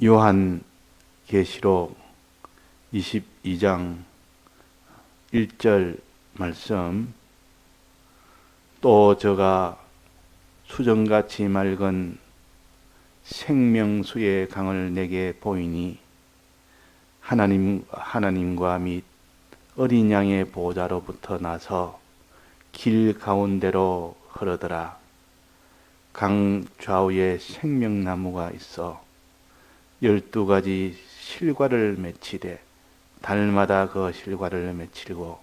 요한계시록 22장 1절 말씀. 또 저가 수정같이 맑은 생명수의 강을 내게 보이니 하나님과 및 어린 양의 보좌로부터 나서 길 가운데로 흐르더라. 강 좌우에 생명나무가 있어 12가지 실과를 맺히되 달마다 그 실과를 맺히고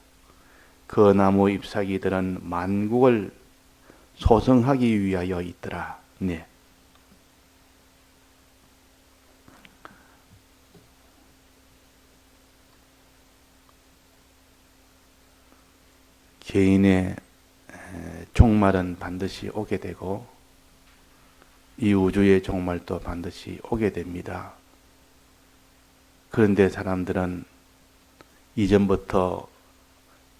그 나무 잎사귀들은 만국을 소성하기 위하여 있더라. 네. 개인의 종말은 반드시 오게 되고 이 우주의 종말도 반드시 오게 됩니다. 그런데 사람들은 이전부터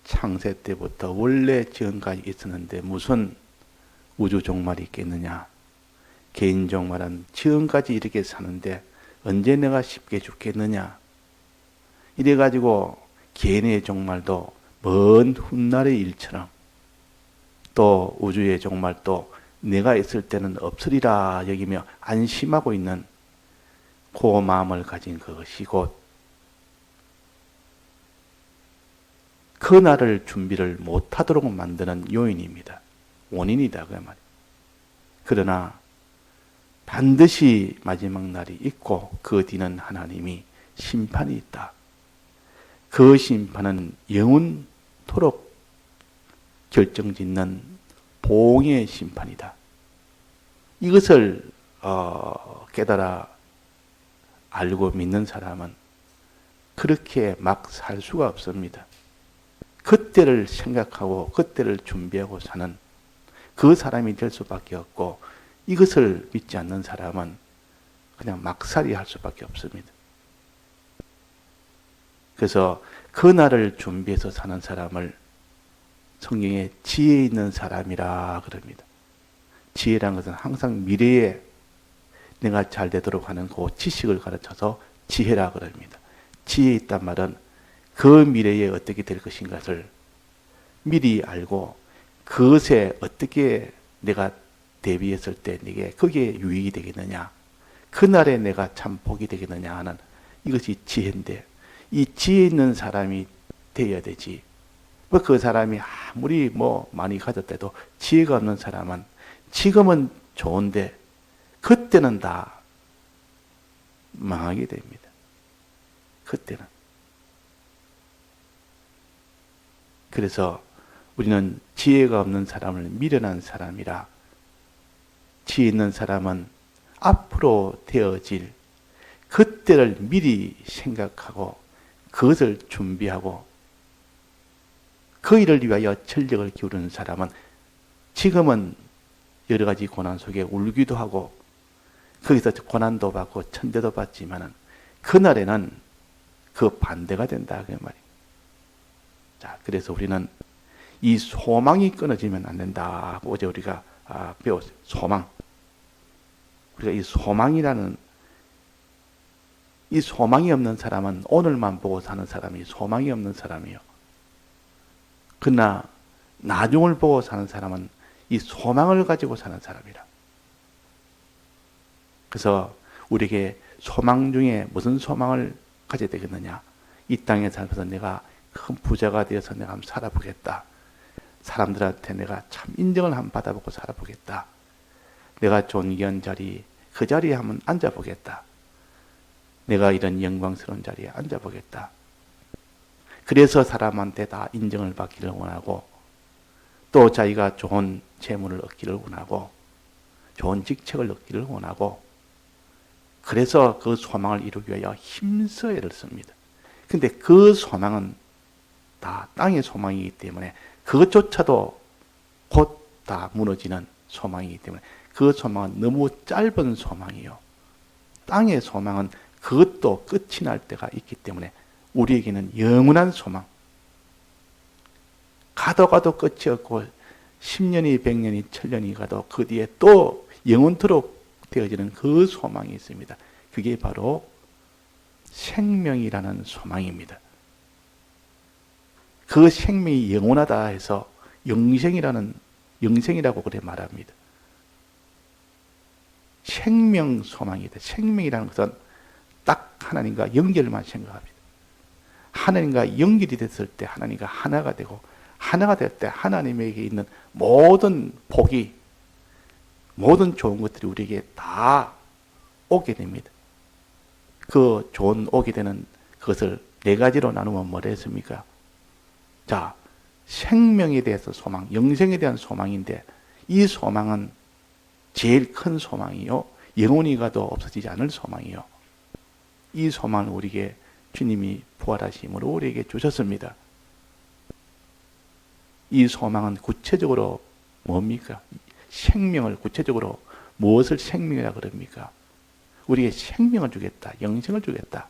창세 때부터 원래 지금까지 있었는데 무슨 우주 종말이 있겠느냐. 개인 종말은 지금까지 이렇게 사는데 언제 내가 쉽게 죽겠느냐. 이래가지고 개인의 종말도 먼 훗날의 일처럼 또 우주의 종말도 내가 있을 때는 없으리라 여기며 안심하고 있는 그 마음을 가진 그것이 곧 그 날을 준비를 못하도록 만드는 요인입니다. 원인이다 그 말이에요. 그러나 반드시 마지막 날이 있고 그 뒤는 하나님이 심판이 있다. 그 심판은 영원토록 결정짓는 보응의 심판이다. 이것을 깨달아 알고 믿는 사람은 그렇게 막 살 수가 없습니다. 그때를 생각하고 그때를 준비하고 사는 그 사람이 될 수밖에 없고 이것을 믿지 않는 사람은 그냥 막살이 할 수밖에 없습니다. 그래서 그 날을 준비해서 사는 사람을 성경에 지혜 있는 사람이라 그럽니다. 지혜란 것은 항상 미래에 내가 잘 되도록 하는 그 지식을 가르쳐서 지혜라 그럽니다. 지혜 있단 말은 그 미래에 어떻게 될 것인가를 미리 알고 그것에 어떻게 내가 대비했을 때 내게 그게 유익이 되겠느냐, 그날에 내가 참 복이 되겠느냐 하는 이것이 지혜인데 이 지혜 있는 사람이 되어야 되지. 그 사람이 아무리 많이 가졌대도 지혜가 없는 사람은 지금은 좋은데 그때는 다 망하게 됩니다. 그때는. 그래서 우리는 지혜가 없는 사람을 미련한 사람이라 지혜 있는 사람은 앞으로 되어질 그때를 미리 생각하고 그것을 준비하고 그 일을 위하여 전력을 기울이는 사람은 지금은 여러 가지 고난 속에 울기도 하고 거기서 고난도 받고 천대도 받지만은 그날에는 그 반대가 된다 그 말이에요. 자, 그래서 우리는 이 소망이 끊어지면 안 된다. 어제 우리가 배웠어요. 소망. 우리가 이 소망이라는 이 소망이 없는 사람은 오늘만 보고 사는 사람이 소망이 없는 사람이요. 그러나 나중을 보고 사는 사람은 이 소망을 가지고 사는 사람이라. 그래서 우리에게 소망 중에 무슨 소망을 가져야 되겠느냐. 이 땅에 살면서 내가 큰 부자가 되어서 내가 한번 살아보겠다. 사람들한테 내가 참 인정을 한번 받아보고 살아보겠다. 내가 존귀한 자리, 그 자리에 한번 앉아보겠다. 내가 이런 영광스러운 자리에 앉아보겠다. 그래서 사람한테 다 인정을 받기를 원하고 또 자기가 좋은 재물을 얻기를 원하고 좋은 직책을 얻기를 원하고 그래서 그 소망을 이루기 위하여 힘써 애를 씁니다. 근데 그 소망은 다 땅의 소망이기 때문에 그것조차도 곧 다 무너지는 소망이기 때문에 그 소망은 너무 짧은 소망이요. 땅의 소망은 그것도 끝이 날 때가 있기 때문에 우리에게는 영원한 소망. 가도 끝이 없고 10년이 100년이 1000년이 가도 그 뒤에 또 영원토록 되어지는 그 소망이 있습니다. 그게 바로 생명이라는 소망입니다. 그 생명이 영원하다 해서 영생이라고 그래 말합니다. 생명 소망이다. 생명이라는 것은 딱 하나님과 연결만 생각합니다. 하나님과 연결이 됐을 때 하나님과 하나가 되고, 하나가 될 때 하나님에게 있는 모든 복이, 모든 좋은 것들이 우리에게 다 오게 됩니다. 그 좋은 오게 되는 것을 네 가지로 나누면 뭐라 했습니까? 자, 생명에 대해서 소망, 영생에 대한 소망인데, 이 소망은 제일 큰 소망이요, 영원히 가도 없어지지 않을 소망이요. 이 소망을 우리에게 주님이 부활하심으로 우리에게 주셨습니다. 이 소망은 구체적으로 뭡니까? 생명을 구체적으로 무엇을 생명이라 그럽니까? 우리에게 생명을 주겠다, 영생을 주겠다.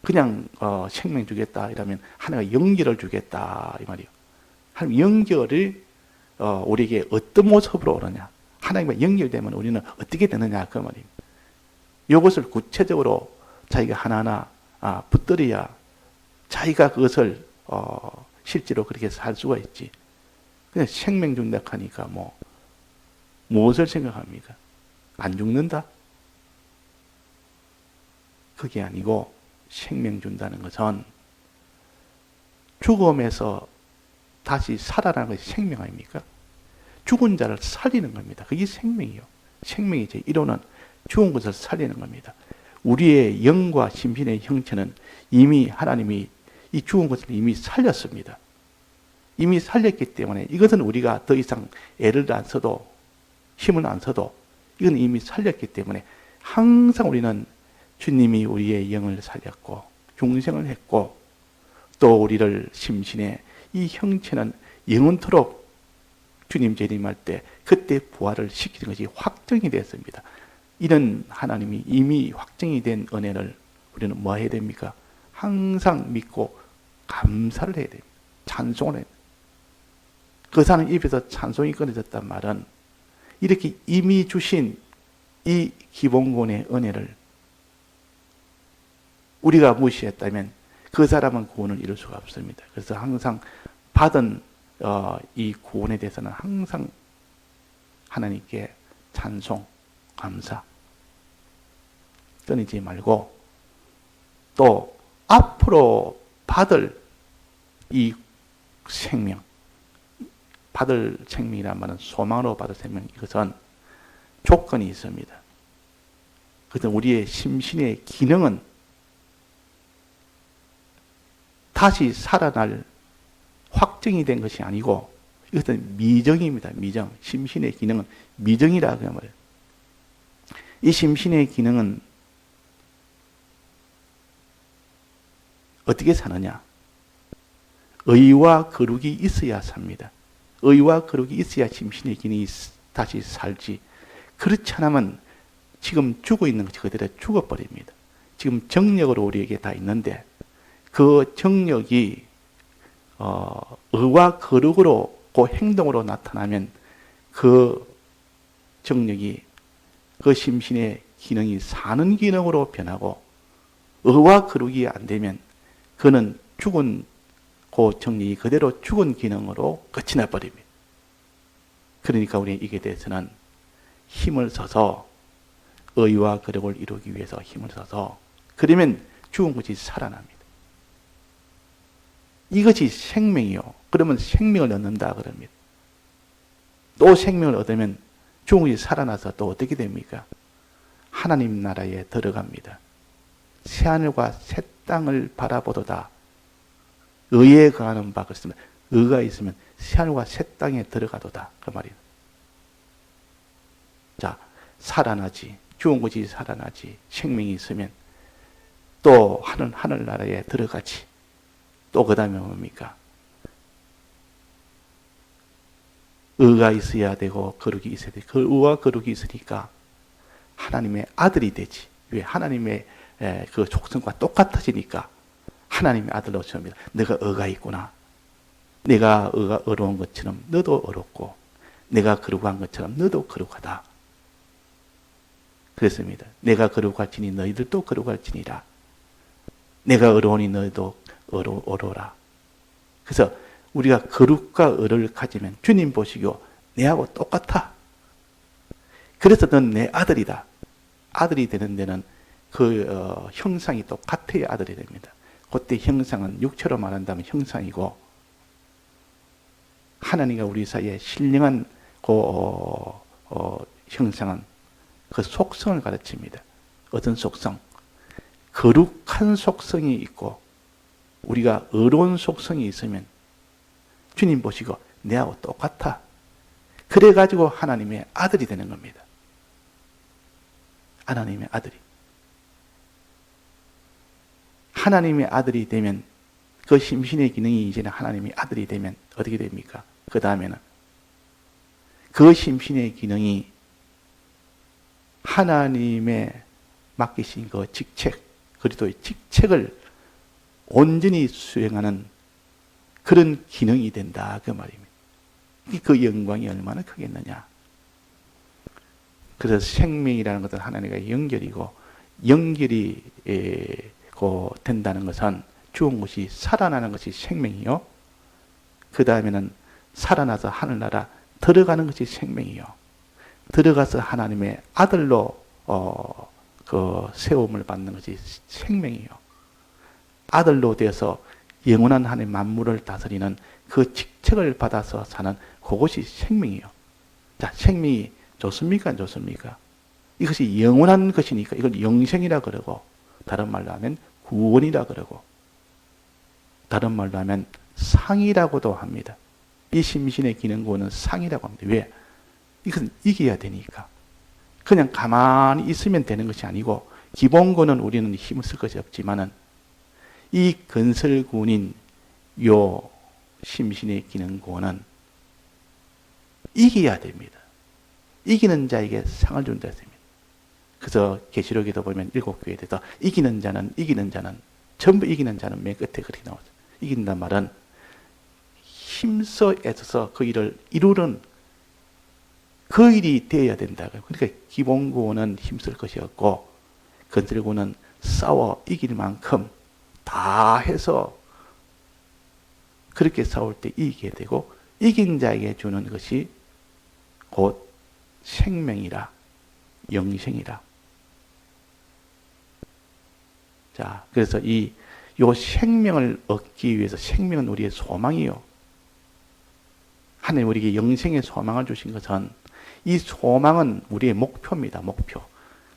그냥 생명 주겠다 이러면 하나님과 연결을 주겠다 이 말이에요. 하나님 연결을 우리에게 어떤 모습으로 오느냐, 하나님과 연결되면 우리는 어떻게 되느냐 그 말입니다. 이것을 구체적으로 자기가 하나하나 붙들어야 자기가 그것을 실제로 그렇게 살 수가 있지. 그냥 생명 준다 하니까 무엇을 생각합니까? 안 죽는다? 그게 아니고, 생명 준다는 것은 죽음에서 다시 살아나는 것이 생명 아닙니까? 죽은 자를 살리는 겁니다. 그게 생명이요. 생명의 제 1호는 죽은 것을 살리는 겁니다. 우리의 영과 심신의 형체는 이미 하나님이 이 죽은 것을 이미 살렸습니다. 이미 살렸기 때문에 이것은 우리가 더 이상 애를 안 써도, 힘을 안 써도 이건 이미 살렸기 때문에 항상 우리는 주님이 우리의 영을 살렸고 중생을 했고, 또 우리를 심신에 이 형체는 영원토록 주님 재림할 때 그때 부활을 시키는 것이 확정이 되었습니다. 이런 하나님이 이미 확정이 된 은혜를 우리는 뭐 해야 됩니까? 항상 믿고 감사를 해야 됩니다. 찬송을 해야 됩니다. 그 사람 입에서 찬송이 끊어졌단 말은 이렇게 이미 주신 이 기본권의 은혜를 우리가 무시했다면 그 사람은 구원을 이룰 수가 없습니다. 그래서 항상 받은 이 구원에 대해서는 항상 하나님께 찬송, 감사 끊이지 말고, 또 앞으로 받을 이 생명, 받을 생명이란 말은 소망으로 받을 생명, 이것은 조건이 있습니다. 그것은 우리의 심신의 기능은 다시 살아날 확정이 된 것이 아니고, 이것은 미정입니다. 미정. 심신의 기능은 미정이라 그 말이에요. 이 심신의 기능은 어떻게 사느냐? 의와 거룩이 있어야 삽니다. 의와 거룩이 있어야 심신의 기능이 다시 살지. 그렇지 않으면 지금 죽어 있는 것이 그대로 죽어버립니다. 지금 정력으로 우리에게 다 있는데, 그 정력이 의와 거룩으로 그 행동으로 나타나면 그 정력이 그 심신의 기능이 사는 기능으로 변하고, 의와 거룩이 안 되면 그는 죽은 그 정력이 그대로 죽은 기능으로 끝이 나버립니다. 그러니까 우리는 이게 대해서는 힘을 써서 의와 거룩을 이루기 위해서 힘을 써서, 그러면 죽은 것이 살아납니다. 이것이 생명이요. 그러면 생명을 얻는다 그럽니다. 또 생명을 얻으면 죽은 것이 살아나서 또 어떻게 됩니까? 하나님 나라에 들어갑니다. 새하늘과 새 땅을 바라보도다. 의에 거하는 바 그렇습니다. 의가 있으면 새하늘과 새 땅에 들어가도다 그 말이에요. 자, 살아나지. 죽은 것이 살아나지. 생명이 있으면 또 하늘나라에 들어가지. 또 그 다음에 뭡니까? 의가 있어야 되고 거룩이 있어야 돼. 그 의와 거룩이 있으니까 하나님의 아들이 되지. 왜? 하나님의 그 족성과 똑같아지니까 하나님의 아들로 줍니다. 너가 의가 있구나. 내가 의가 어려운 것처럼 너도 어렵고, 내가 거룩한 것처럼 너도 거룩하다. 그랬습니다. 내가 거룩할지니 너희들도 거룩할지니라. 내가 의로우니 너희도 의로워라. 그래서 우리가 거룩과 의를 가지면 주님 보시고 내하고 똑같아. 그래서 넌 내 아들이다. 아들이 되는 데는 그 형상이 똑같아야 아들이 됩니다. 그때 형상은 육체로 말한다면 형상이고, 하나님과 우리 사이에 신령한 형상은 그 속성을 가르칩니다. 어떤 속성? 거룩한 속성이 있고 우리가 의로운 속성이 있으면 주님 보시고 내하고 똑같아. 그래가지고 하나님의 아들이 되는 겁니다. 하나님의 아들이. 하나님의 아들이 되면 그 심신의 기능이 이제는 하나님의 아들이 되면 어떻게 됩니까? 그 다음에는 그 심신의 기능이 하나님의 맡기신 그 직책, 그리스도의 직책을 온전히 수행하는 그런 기능이 된다 그 말입니다. 그 영광이 얼마나 크겠느냐. 그래서 생명이라는 것은 하나님과 연결이고, 연결이 된다는 것은 죽은 것이 살아나는 것이 생명이요. 그 다음에는 살아나서 하늘나라 들어가는 것이 생명이요. 들어가서 하나님의 아들로 그 세움을 받는 것이 생명이요. 아들로 되어서 영원한 하나님 만물을 다스리는 그 직책을 받아서 사는 그것이 생명이요. 자, 생명이 좋습니까? 안 좋습니까? 이것이 영원한 것이니까 이걸 영생이라 그러고, 다른 말로 하면 구원이라 그러고, 다른 말로 하면 상이라고도 합니다. 이 심신의 기능 구원은 상이라고 합니다. 왜? 이것은 이겨야 되니까. 그냥 가만히 있으면 되는 것이 아니고, 기본구는 우리는 힘을 쓸 것이 없지만은 이 건설구원인 요 심신의 기능 구원은 이겨야 됩니다. 이기는 자에게 상을 준다 했습니다. 그래서 계시록에도 보면 7교회에 대해서 이기는 자는 전부 이기는 자는 맨 끝에 그렇게 나오죠. 이긴단 말은 힘써 애써서 그 일을 이루는 그 일이 되어야 된다. 그러니까 기본 구원은 힘쓸 것이 없고, 건설 구원은 싸워 이길 만큼 다 해서 그렇게 싸울 때 이기게 되고, 이긴 자에게 주는 것이 곧 생명이라, 영생이라. 자, 그래서 요 생명을 얻기 위해서, 생명은 우리의 소망이요. 하나님 우리에게 영생의 소망을 주신 것은, 이 소망은 우리의 목표입니다. 목표.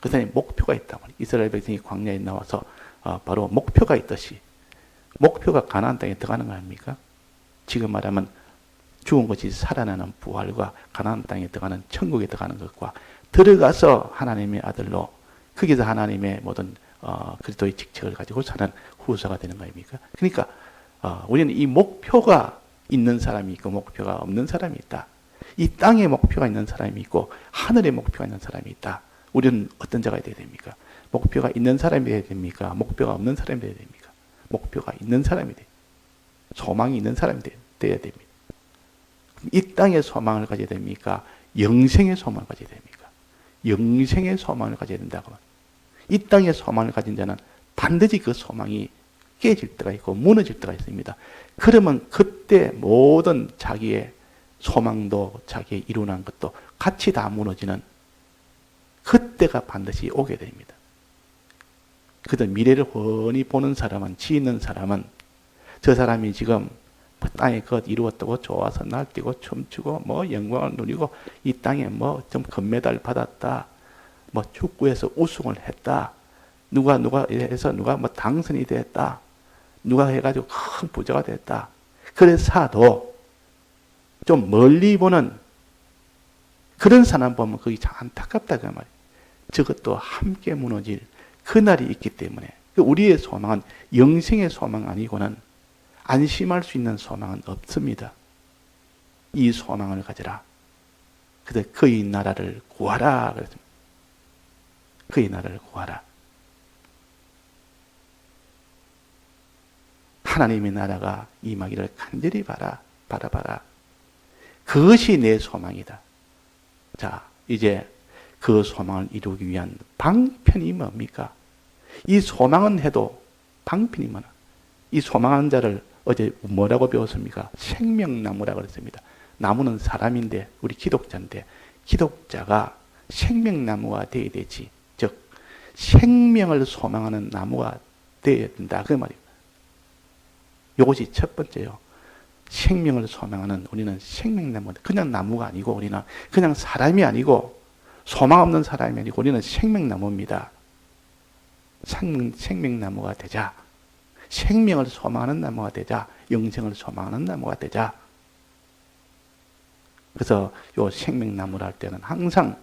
그 사람이 목표가 있단 말이에요. 이스라엘 백성이 광야에 나와서 바로 목표가 있듯이, 목표가 가나안 땅에 들어가는 거 아닙니까? 지금 말하면 죽은 것이 살아나는 부활과 가나안 땅에 들어가는, 천국에 들어가는 것과 들어가서 하나님의 아들로, 거기서 하나님의 모든 그리스도의 직책을 가지고 사는 후사가 되는 거 아닙니까? 그러니까 우리는 이 목표가 있는 사람이 있고 목표가 없는 사람이 있다. 이 땅에 목표가 있는 사람이 있고 하늘에 목표가 있는 사람이 있다. 우리는 어떤 자가 되어야 됩니까? 목표가 있는 사람이 되어야 됩니까? 목표가 없는 사람이 되어야 됩니까? 목표가 있는 사람이 돼. 소망이 있는 사람이 되어야 됩니다. 이 땅의 소망을 가져야 됩니까? 영생의 소망을 가져야 됩니까? 영생의 소망을 가져야 된다고. 이 땅의 소망을 가진 자는 반드시 그 소망이 깨질 때가 있고 무너질 때가 있습니다. 그러면 그때 모든 자기의 소망도 자기의 이루는 것도 같이 다 무너지는 그때가 반드시 오게 됩니다. 그래서 미래를 훤히 보는 사람은, 지있는 사람은 저 사람이 지금 땅에 것 이루었다고 좋아서 날뛰고 춤추고 뭐 영광을 누리고 이 땅에 뭐 좀 금메달 받았다, 뭐 축구에서 우승을 했다, 누가 해서 누가 뭐 당선이 됐다, 누가 해가지고 큰 부자가 됐다. 그래서도 좀 멀리 보는 그런 사람 보면 그게 참 안타깝다 그 말이에요. 저것도 함께 무너질 그날이 있기 때문에 우리의 소망은 영생의 소망 아니고는 안심할 수 있는 소망은 없습니다. 이 소망을 가져라. 그래서 그의 나라를 구하라 그랬습니다. 그의 나라를 구하라. 하나님의 나라가 임하기를 간절히 바라봐라. 그것이 내 소망이다. 자, 이제 그 소망을 이루기 위한 방편이 뭡니까? 이 소망은 해도 방편이 뭐나? 이 소망한 자를 어제 뭐라고 배웠습니까? 생명나무라고 그랬습니다. 나무는 사람인데 우리 기독자인데 기독자가 생명나무가 되어야 되지. 즉 생명을 소망하는 나무가 되어야 된다. 그 말이에요. 이것이 첫 번째요. 생명을 소망하는 우리는 생명나무, 그냥 나무가 아니고 우리는 그냥 사람이 아니고 소망 없는 사람이 아니고 우리는 생명나무입니다. 생명나무가 되자. 생명을 소망하는 나무가 되자. 영생을 소망하는 나무가 되자. 그래서 요 생명나무라 할 때는 항상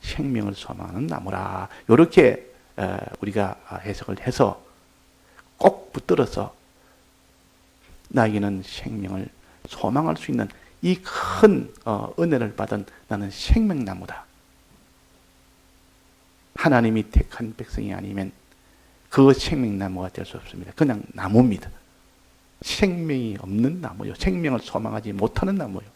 생명을 소망하는 나무라. 이렇게 우리가 해석을 해서 꼭 붙들어서 나에게는 생명을 소망할 수 있는 이 큰 은혜를 받은 나는 생명나무다. 하나님이 택한 백성이 아니면 그 생명나무가 될 수 없습니다. 그냥 나무입니다. 생명이 없는 나무요. 생명을 소망하지 못하는 나무요.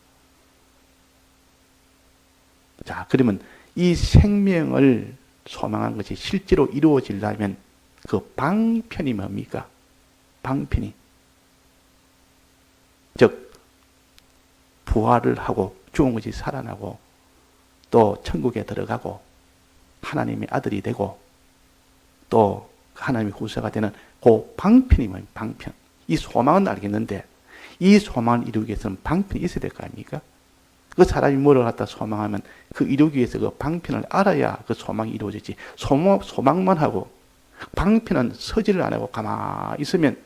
자, 그러면 이 생명을 소망한 것이 실제로 이루어지려면 그 방편이 뭡니까? 방편이. 즉, 부활을 하고 죽은 것이 살아나고 또 천국에 들어가고 하나님의 아들이 되고 또 하나님의 후사가 되는 그 방편이 뭐예요? 방편. 이 소망은 알겠는데 이 소망을 이루기 위해서는 방편이 있어야 될 거 아닙니까? 그 사람이 뭐를 갖다 소망하면 그 이루기 위해서 그 방편을 알아야 그 소망이 이루어지지. 소망만 하고 방편은 서지를 안 하고 가만히 있으면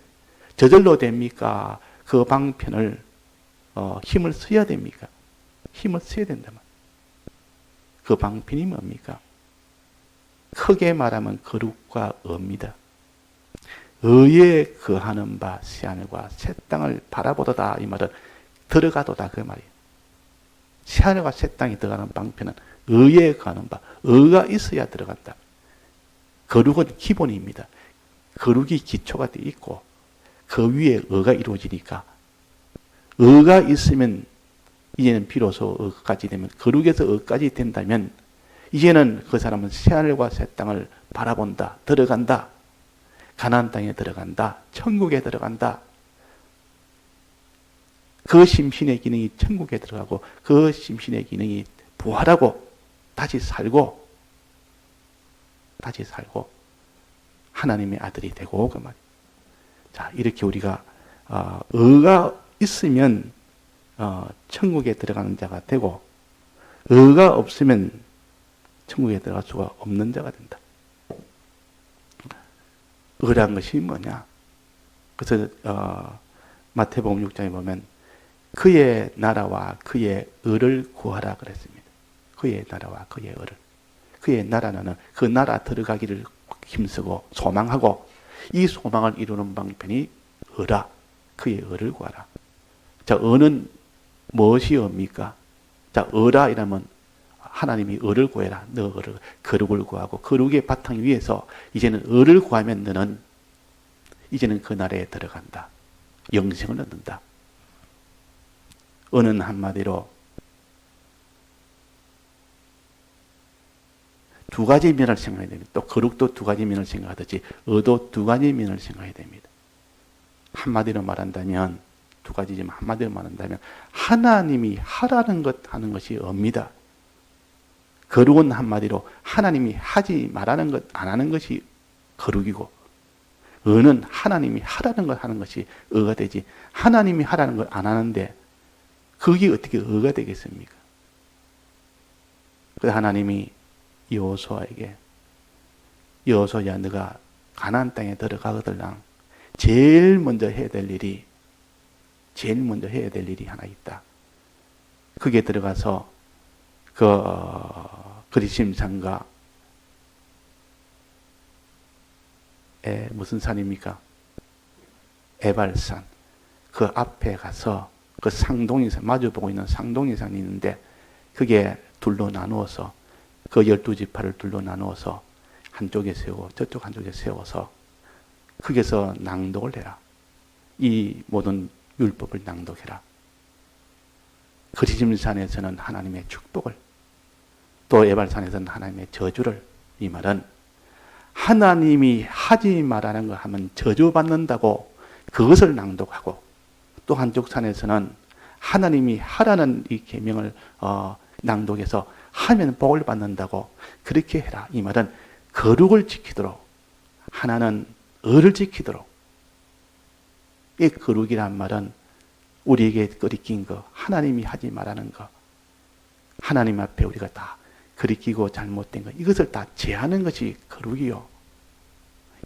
저절로 됩니까? 그 방편을 힘을 써야 됩니까? 힘을 써야 된다면 그 방편이 뭡니까? 크게 말하면 거룩과 의입니다. 의에 거하는 바 새하늘과 새 땅을 바라보도다. 이 말은 들어가도다 그 말이에요. 새하늘과 새 땅에 들어가는 방편은 의에 거하는 바, 의가 있어야 들어간다. 거룩은 기본입니다. 거룩이 기초가 되어 있고 그 위에 의가 이루어지니까 의가 있으면 이제는 비로소 의까지 되면 거룩에서 의까지 된다면 이제는 그 사람은 새하늘과 새 땅을 바라본다. 들어간다. 가나안 땅에 들어간다. 천국에 들어간다. 그 심신의 기능이 천국에 들어가고 그 심신의 기능이 부활하고 다시 살고 하나님의 아들이 되고 그 말. 자, 이렇게 우리가 의가 있으면 천국에 들어가는 자가 되고 의가 없으면 천국에 들어갈 수가 없는 자가 된다. 의란 것이 뭐냐? 그래서 마태복음 6장에 보면 그의 나라와 그의 의를 구하라 그랬습니다. 그의 나라와 그의 의를. 그의 나라는 그 나라 들어가기를 힘쓰고 소망하고 이 소망을 이루는 방편이 의라. 그의 의를 구하라. 자, 의는 무엇이 의입니까? 자, 의라 이라면 하나님이 의를 구해라. 너 의를, 거룩을 구하고 거룩의 바탕 위에서 이제는 의를 구하면 너는 이제는 그 나라에 들어간다. 영생을 얻는다. 의는 한마디로 두 가지 면을 생각해야 됩니다. 또 거룩도 두 가지 면을 생각하듯이 의도 두 가지 면을 생각해야 됩니다. 한마디로 말한다면 두 가지지만 한마디로 말한다면 하나님이 하라는 것 하는 것이 의입니다. 거룩은 한마디로 하나님이 하지 말라는 것 안 하는 것이 거룩이고 의는 하나님이 하라는 것 하는 것이 의가 되지 하나님이 하라는 것 안 하는데 그게 어떻게 의가 되겠습니까? 그래서 하나님이 여호수아에게 여호수아야 너가 가나안 땅에 들어가거들랑 제일 먼저 해야 될 일이 하나 있다. 그게 들어가서 그리심산과 무슨 산입니까? 에발산. 그 앞에 가서 그 상동이산, 마주보고 있는 상동이산이 있는데 그게 둘로 나누어서 그 12지파를 둘로 나누어서 한쪽에 세우고 저쪽 한쪽에 세워서 거기서 낭독을 해라. 이 모든 율법을 낭독해라. 그리심산에서는 하나님의 축복을 또 에발산에서는 하나님의 저주를, 이 말은 하나님이 하지 말라는 거 하면 저주받는다고 그것을 낭독하고, 또 한쪽 산에서는 하나님이 하라는 이 계명을 낭독해서 하면 복을 받는다고 그렇게 해라. 이 말은 거룩을 지키도록, 하나는 의를 지키도록. 이 거룩이란 말은 우리에게 거리낀 거, 하나님이 하지 말라는 거, 하나님 앞에 우리가 다 거리끼고 잘못된 거, 이것을 다 제하는 것이 거룩이요.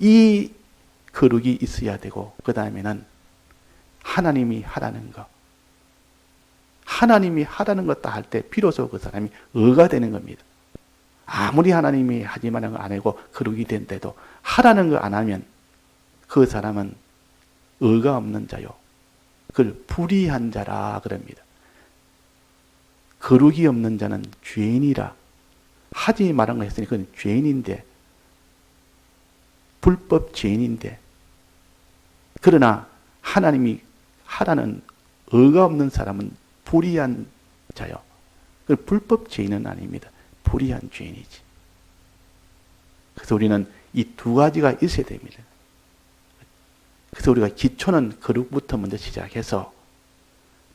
이 거룩이 있어야 되고, 그 다음에는 하나님이 하라는 거, 하나님이 하라는 것 다 할 때 비로소 그 사람이 의가 되는 겁니다. 아무리 하나님이 하지 말라는 거 안 하고 거룩이 된데도 하라는 거 안 하면 그 사람은 의가 없는 자요. 그걸 불의한 자라 그럽니다. 거룩이 없는 자는 죄인이라. 하지 말한 거 했으니 그건 죄인인데, 불법 죄인인데, 그러나 하나님이 하라는 의가 없는 사람은 불의한 자요. 그 불법 죄인은 아닙니다. 불의한 죄인이지. 그래서 우리는 이 두 가지가 있어야 됩니다. 그래서 우리가 기초는 거룩부터 먼저 시작해서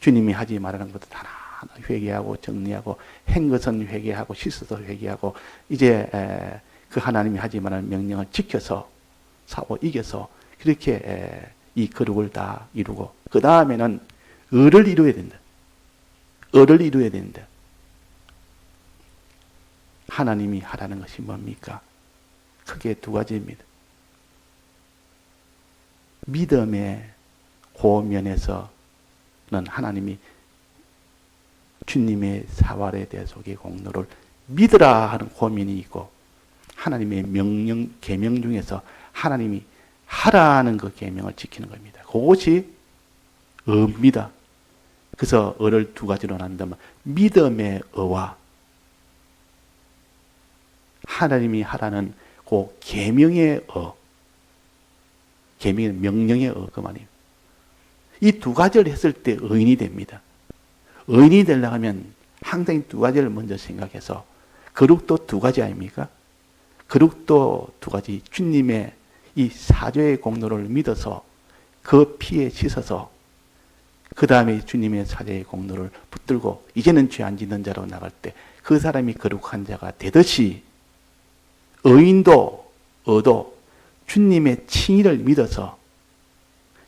주님이 하지 말라는 것도 하나하나 회개하고 정리하고, 한 것은 회개하고 씻어서 회개하고, 이제 그 하나님이 하지 말라는 명령을 지켜서 싸워 이겨서 그렇게 이 거룩을 다 이루고, 그 다음에는 의를 이루어야 된다. 의를 이루어야 된다. 하나님이 하라는 것이 뭡니까? 크게 두 가지입니다. 믿음의 고면에서는 하나님이 주님의 사활의 대속의 공로를 믿으라 하는 고면이 있고, 하나님의 명령, 계명 중에서 하나님이 하라는 그 계명을 지키는 겁니다. 그것이 의입니다. 그래서 의를 두 가지로 나눈다면 믿음의 의와 하나님이 하라는 그 계명의 의, 계명의 명령의 의, 그 말이에요. 이 두 가지를 했을 때 의인이 됩니다. 의인이 되려고 하면 항상 두 가지를 먼저 생각해서, 거룩도 두 가지 아닙니까? 거룩도 두 가지, 주님의 이 사죄의 공로를 믿어서 그 피에 씻어서 그 다음에 주님의 사죄의 공로를 붙들고 이제는 죄 안 짓는 자로 나갈 때 그 사람이 거룩한 자가 되듯이, 의인도 의도 주님의 칭의를 믿어서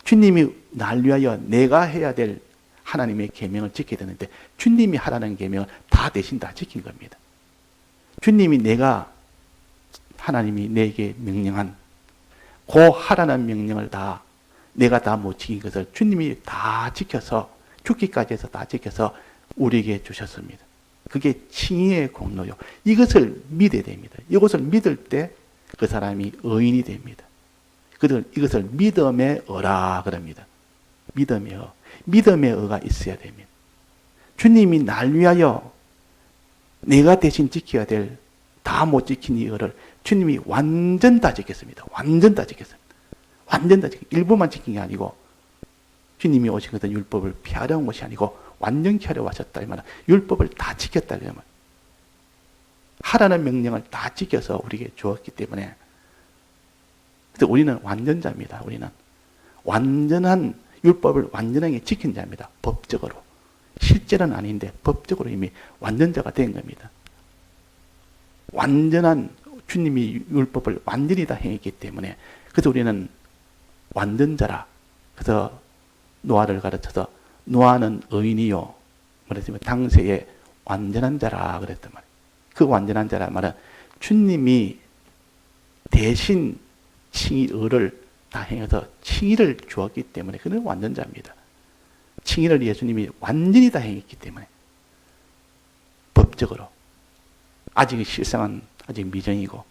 주님이 날 위하여 내가 해야 될 하나님의 계명을 지켜야 되는데, 주님이 하라는 계명을 다 대신 다 지킨 겁니다. 주님이 하나님이 내게 명령한 그 하라는 명령을 다 내가 다 못 지킨 것을 주님이 다 지켜서, 죽기까지 해서 다 지켜서 우리에게 주셨습니다. 그게 칭의의 공로요. 이것을 믿어야 됩니다. 이것을 믿을 때 그 사람이 의인이 됩니다. 이것을 믿음의 의라 그럽니다. 믿음의 의. 믿음의 의가 있어야 됩니다. 주님이 날 위하여 내가 대신 지켜야 될 다 못 지킨 이 의를 주님이 완전 다 지켰습니다. 완전 다 지켰습니다. 완전 다 지켰습니다. 일부만 지킨 게 아니고, 주님이 오신 것은 율법을 폐하려 온 것이 아니고 완전히 하려 하셨다. 이 말은 율법을 다 지켰다. 그 말. 하라는 명령을 다 지켜서 우리에게 주었기 때문에, 그래서 우리는 완전자입니다. 우리는 완전한 율법을 완전하게 지킨 자입니다. 법적으로. 실제는 아닌데 법적으로 이미 완전자가 된 겁니다. 완전한 주님이 율법을 완전히 다 행했기 때문에, 그래서 우리는 완전자라. 그래서 노아를 가르쳐서 노아는 의인이요, 그랬으면 당세에 완전한 자라 그랬단 말이에요. 그 완전한 자란 말은 주님이 대신 칭의를 다 행해서 칭의를 주었기 때문에 그는 완전자입니다. 칭의를 예수님이 완전히 다 행했기 때문에, 법적으로. 아직 실상은 아직 미정이고.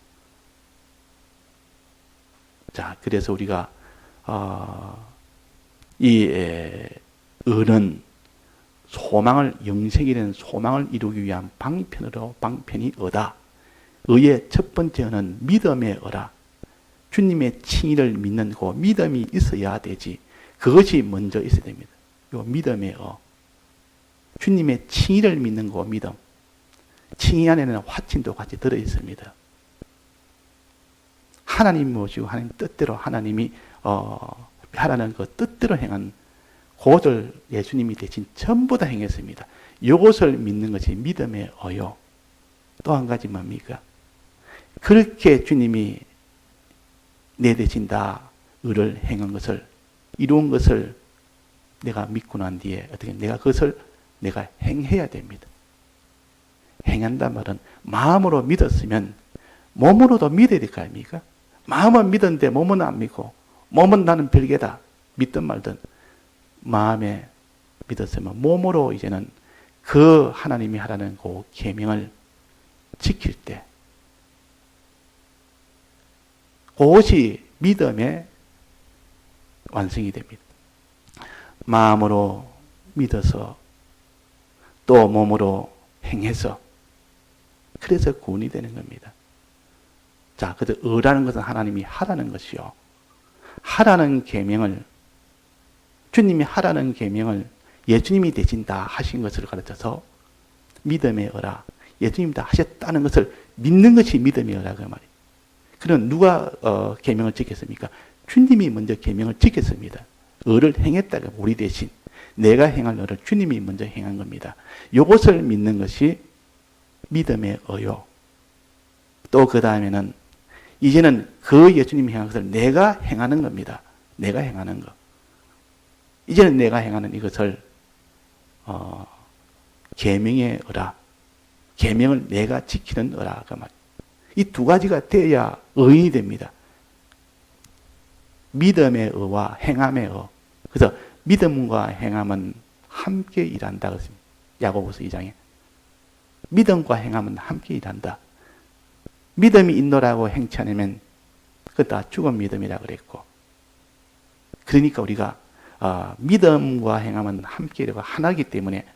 자, 그래서 우리가 이 의는 소망을, 영생이라는 소망을 이루기 위한 방편이 의다. 의의 첫 번째 의는 믿음의 의라. 주님의 칭의를 믿는 그 믿음이 있어야 되지. 그것이 먼저 있어야 됩니다. 요 믿음의 의. 주님의 칭의를 믿는 그 믿음. 칭의 안에는 화친도 같이 들어 있습니다. 하나님 모시고 하나님 뜻대로 하나님이 하라는 그 뜻대로 행한 그것을 예수님이 대신 전부 다 행했습니다. 이것을 믿는 것이 믿음의 어요. 또 한 가지 뭡니까? 그렇게 주님이 내 대신 다 의를 행한 것을, 이룬 것을 내가 믿고 난 뒤에 어떻게 내가 그것을 내가 행해야 됩니다. 행한단 말은 마음으로 믿었으면 몸으로도 믿어야 될 거 아닙니까? 마음은 믿었는데 몸은 안 믿고, 몸은 나는 별개다 믿든 말든 마음에 믿었으면 몸으로 이제는 그 하나님이 하라는 그 계명을 지킬 때 그것이 믿음의 완성이 됩니다. 마음으로 믿어서 또 몸으로 행해서 그래서 구원이 되는 겁니다. 자, 그래서 의라는 것은 하나님이 하라는 것이요. 하라는 계명을, 주님이 하라는 계명을 예수님이 대신 다 하신 것을 가르쳐서 믿음의 의라, 예수님이 다 하셨다는 것을 믿는 것이 믿음의 의라 그 말이에요. 그럼 누가 계명을 지켰습니까? 주님이 먼저 계명을 지켰습니다. 의를 행했다가 우리 대신 내가 행할 의를 주님이 먼저 행한 겁니다. 이것을 믿는 것이 믿음의 의요. 또 그 다음에는 이제는 그 예수님이 행한 것을 내가 행하는 겁니다. 내가 행하는 것. 이제는 내가 행하는 이것을 계명의 의라, 계명을 내가 지키는 의라 그 말. 이 두 가지가 돼야 의인이 됩니다. 믿음의 의와 행함의 의. 그래서 믿음과 행함은 함께 일한다 그랬습니다. 야고보서 2장에. 믿음과 행함은 함께 일한다. 믿음이 있노라고 행치 않으면 그것 다 죽은 믿음이라 그랬고. 그러니까 우리가 믿음과 행함은 함께 일하고 하나이기 때문에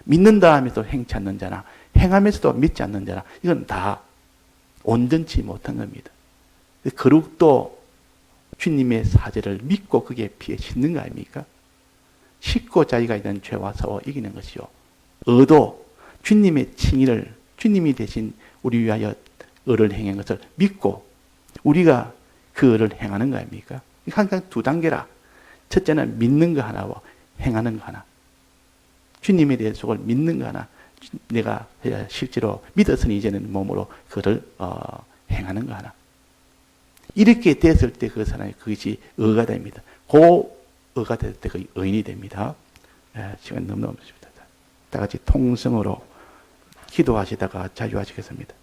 믿는다 하면서 행치 않는 자나 행하면서도 믿지 않는 자나 이건 다 온전치 못한 겁니다. 거룩도 주님의 사죄를 믿고 그게 피에 씻는 거 아닙니까? 씻고 자기가 있는 죄와 사와 이기는 것이요. 의도 주님의 칭의를 주님이 대신 우리 위하여 의를 행한 것을 믿고 우리가 그 의를 행하는 거 아닙니까? 항상 두 단계라. 첫째는 믿는 거 하나와 행하는 거 하나. 주님에 대해서 그걸 믿는 거 하나. 내가 실제로 믿었으니 이제는 몸으로 그를 행하는 거 하나. 이렇게 됐을 때 그 사람이 그것이 의가 됩니다. 그 의가 됐을 때 그 의인이 됩니다. 시간 너무 넘었습니다. 다 같이 통성으로 기도하시다가 자유하시겠습니다.